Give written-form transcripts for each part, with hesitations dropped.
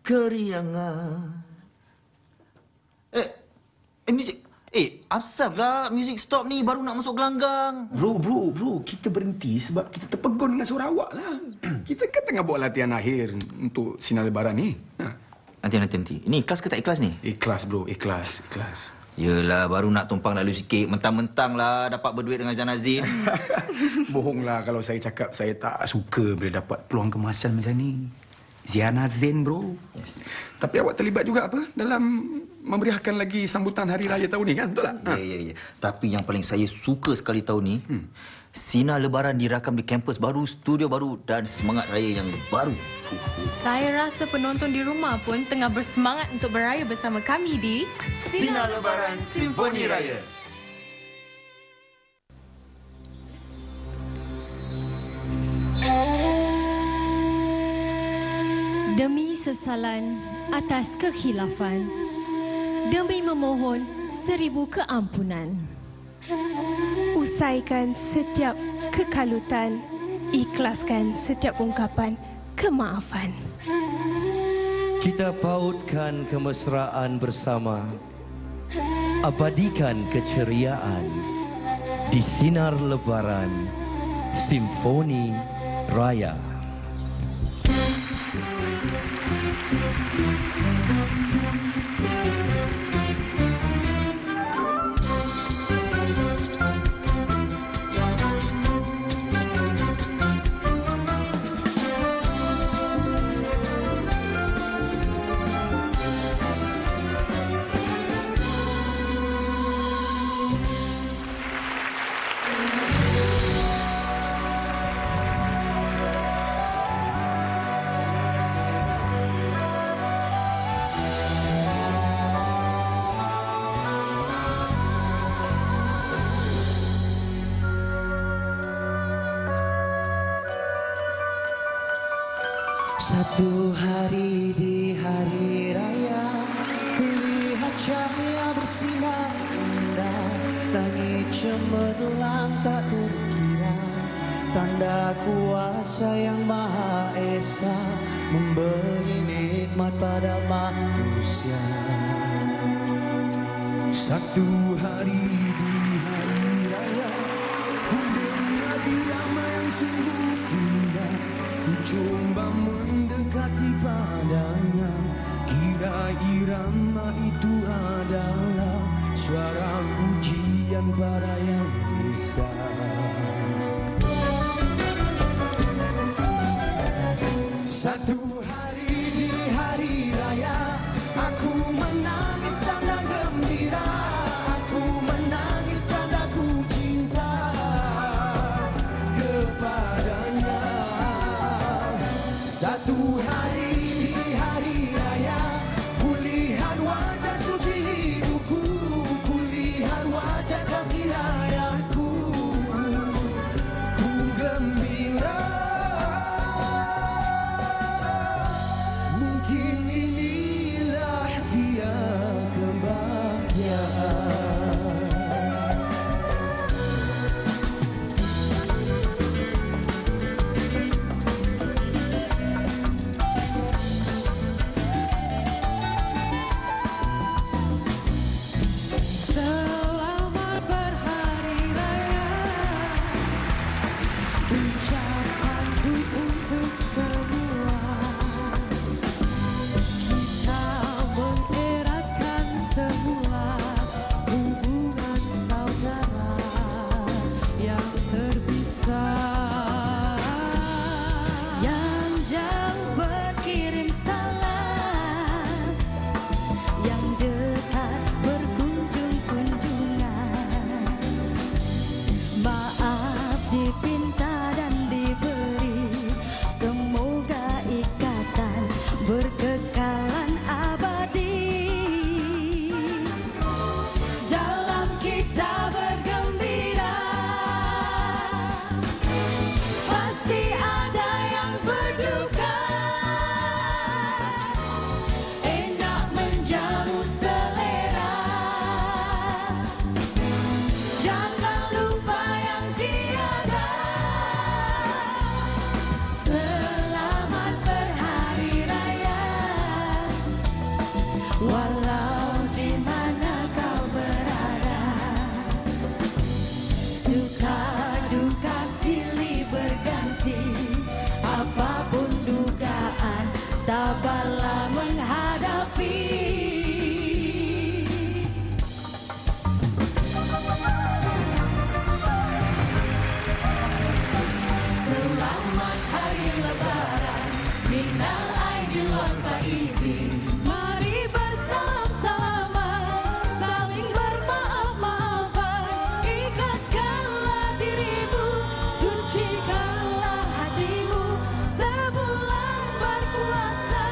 keriangan. Muzik. Asap lah muzik stop ni, baru nak masuk gelanggang. Bro, kita berhenti sebab kita terpegun dengan suara awak lah. Kita kan tengah buat latihan akhir untuk sinar lebaran ni. Nanti. Ini ikhlas ke tak ikhlas ni? Ikhlas bro, ikhlas. Yelah, baru nak tumpang lalu sikit. Mentang-mentang lah dapat berduit dengan Zain Azin. Bohonglah kalau saya cakap saya tak suka bila dapat peluang kemasan macam ni. Ziana Zain bro. Yes. Tapi awak terlibat juga apa dalam memeriahkan lagi sambutan Hari Raya tahun ni kan? Betul tak? Ya. Tapi yang paling saya suka sekali tahun ni, sinar lebaran dirakam di kampus baru, studio baru dan semangat raya yang baru. Saya rasa penonton di rumah pun tengah bersemangat untuk beraya bersama kami di Sinar Lebaran Simfoni Raya. Demi sesalan atas kekhilafan, demi memohon 1000 keampunan. Usaikan setiap kekalutan, ikhlaskan setiap ungkapan kemaafan. Kita pautkan kemesraan bersama, abadikan keceriaan di sinar lebaran Simfoni Raya. Satu hari di hari raya, kulihat cahaya bersinar indah, langit cemerlang tak terkira, tanda kuasa yang Maha Esa memberi nikmat pada manusia. Satu hari di hari raya, ku dengar irama yang sungguh indah, ku coba mendekati padanya, kira irama itu adalah suara pujian para yang Esa. Satu hari di hari raya, aku menangis tanda gembira, aku menangis tanda ku cinta kepadanya. Satu hari di hari raya, kulihat wajah suci hidupku, kulihat wajah kasih rayaku, ku gembira. Mungkin inilah dia kebahagiaan. Selamat berhari raya, ucapanku untuk semua. Kita mengeratkan semula hubungan saudara yang terpisah. Yang jauh berkirim salam, yang dekat berkunjung-kunjungan. Maaf dipinta dan Faizi. Mari bersama-sama saling bermaaf-maafan. Ikhlaskanlah dirimu, sucikanlah hatimu. Sebulan berpuasa,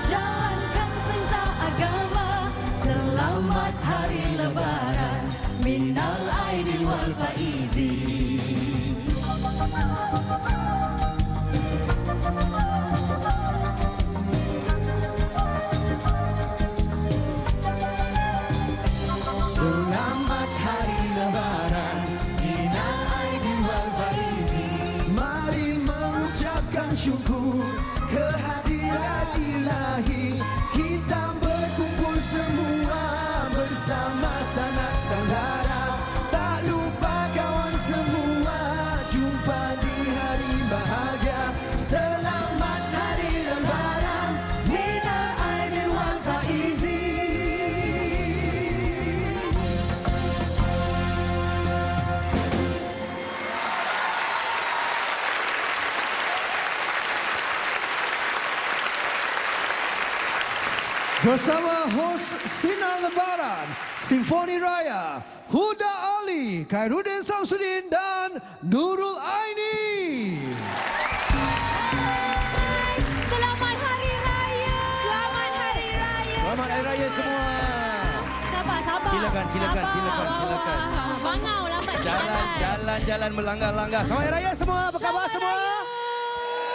jalankan perintah agama. Selamat Hari Lebaran, minal aidin wal faizin. Selamat Hari Lebaran, minal aidin wal faizin. Mari mengucapkan syukur kehadiran ilahi. Kita berkumpul semua bersama sanak saudara. Tak lupa kawan semua, jumpa di hari bahagia. Selamat Hari Lebaran, minal aidin wal faizin. Bersama hos Sinar Lebaran, Simfoni Raya, Huda Ali, Khairuddin Samsudin dan Nurul Aini. Selamat Hari Raya. Selamat Hari Raya. Selamat Hari Raya semua. Sabar. Silakan. Bangau lambat sikit. Jalan melanggar-langgar. Selamat Hari Raya semua. Apa khabar semua?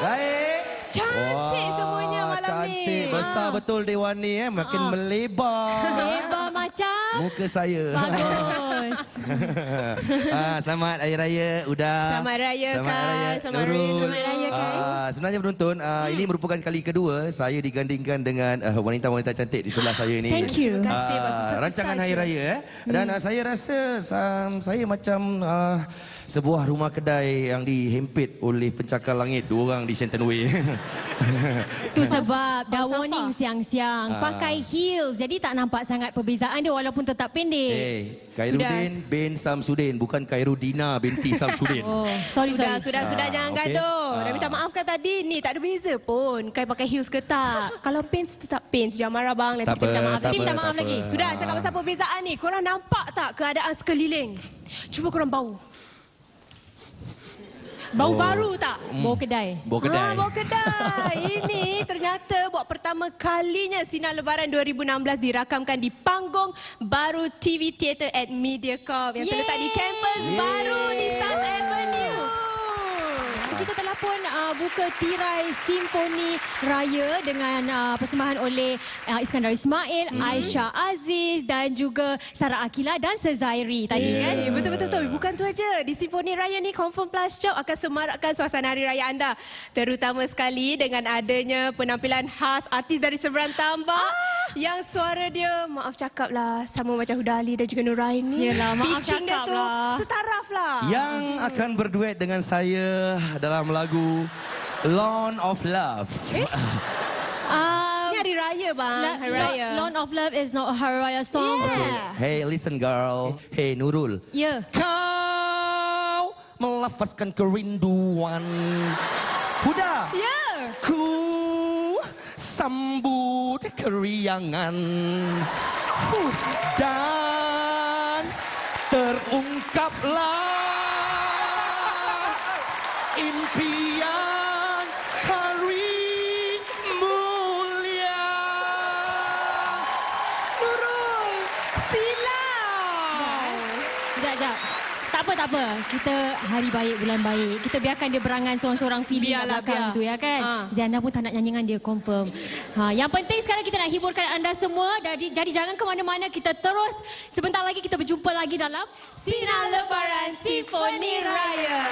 Baik. Cantik semuanya malam ni. Cantik. Besar betul Dewan ni makin melebar. Lebar macam. Muka saya. Bagus. Selamat Hari Raya Uda. Selamat Raya, Kak. Selamat Raya. Selamat Raya, Kak. Sebenarnya penonton, ini merupakan kali kedua saya digandingkan dengan wanita-wanita cantik di sebelah saya ini. Thank you. Terima kasih buat susah-susah Rancangan Hari je. Raya dan saya rasa saya macam sebuah rumah kedai yang dihempit oleh pencakar langit, dua orang di Shenton Way. Tu sebab dah warning siang-siang. Pakai heels, jadi tak nampak sangat perbezaan dia walaupun tetap pendek. Khairuddin bin Samsudin, bukan Khairudina binti Samsudin. Oh, sorry. Sudah, jangan okey. gaduh. Dah minta maaf kan tadi. Ni tak ada beza pun. Kau pakai heels ke tak. Kalau pants tetap pants. Jangan marah bang. Nanti Tak kita minta apa, maaf. tak Nanti minta apa, maaf tak lagi. apa. Sudah, cakap pasal perbezaan ni. Korang nampak tak keadaan sekeliling? Cuba korang bau. Bau baru tak? Bau kedai. Bau kedai. Bau kedai. Ini ternyata buat pertama kalinya Sinar Lebaran 2016 dirakamkan di panggung baru TV Theatre at Mediacorp yang terletak di kampus baru di Stars Avenue. Kita telah pun buka tirai Simfoni Raya dengan persembahan oleh Iskandar Ismail, Aisyah Aziz dan juga Sarah Akila dan Sezairi tadi kan. Betul. Bukan tu aja. Di Simfoni Raya ni Confirm Plus Shop akan semarakkan suasana Hari Raya anda. Terutama sekali dengan adanya penampilan khas artis dari seberang tambak yang suara dia, maaf cakap lah, sama macam Huda Ali dan juga Nuraini. Yelah, maaf Pitching dia cakap tu lah. setaraf lah. Yang akan berduet dengan saya dalam lagu Lawn of Love. Ni Hari Raya bang. Hari Raya. Lawn of Love is not a Hari Raya song. Yeah. Hey, listen girl. Hey, Nurul. Ya. Kau melafazkan kerinduan. Huda. Ya. Ku sambut keriangan. Dan terungkaplah impian hari mulia. Nurul. Silau. Sekejap. Tak apa. Kita hari baik, bulan baik. Kita biarkan dia berangan seorang-seorang feeling kat Biarlah, belakang biar. tu ya kan. Ziana pun tak nak nyanyi dengan dia, confirm. Yang penting sekarang kita nak hiburkan anda semua. Jadi jangan ke mana-mana, kita terus. Sebentar lagi kita berjumpa lagi dalam Sinar Lebaran Simfoni Raya.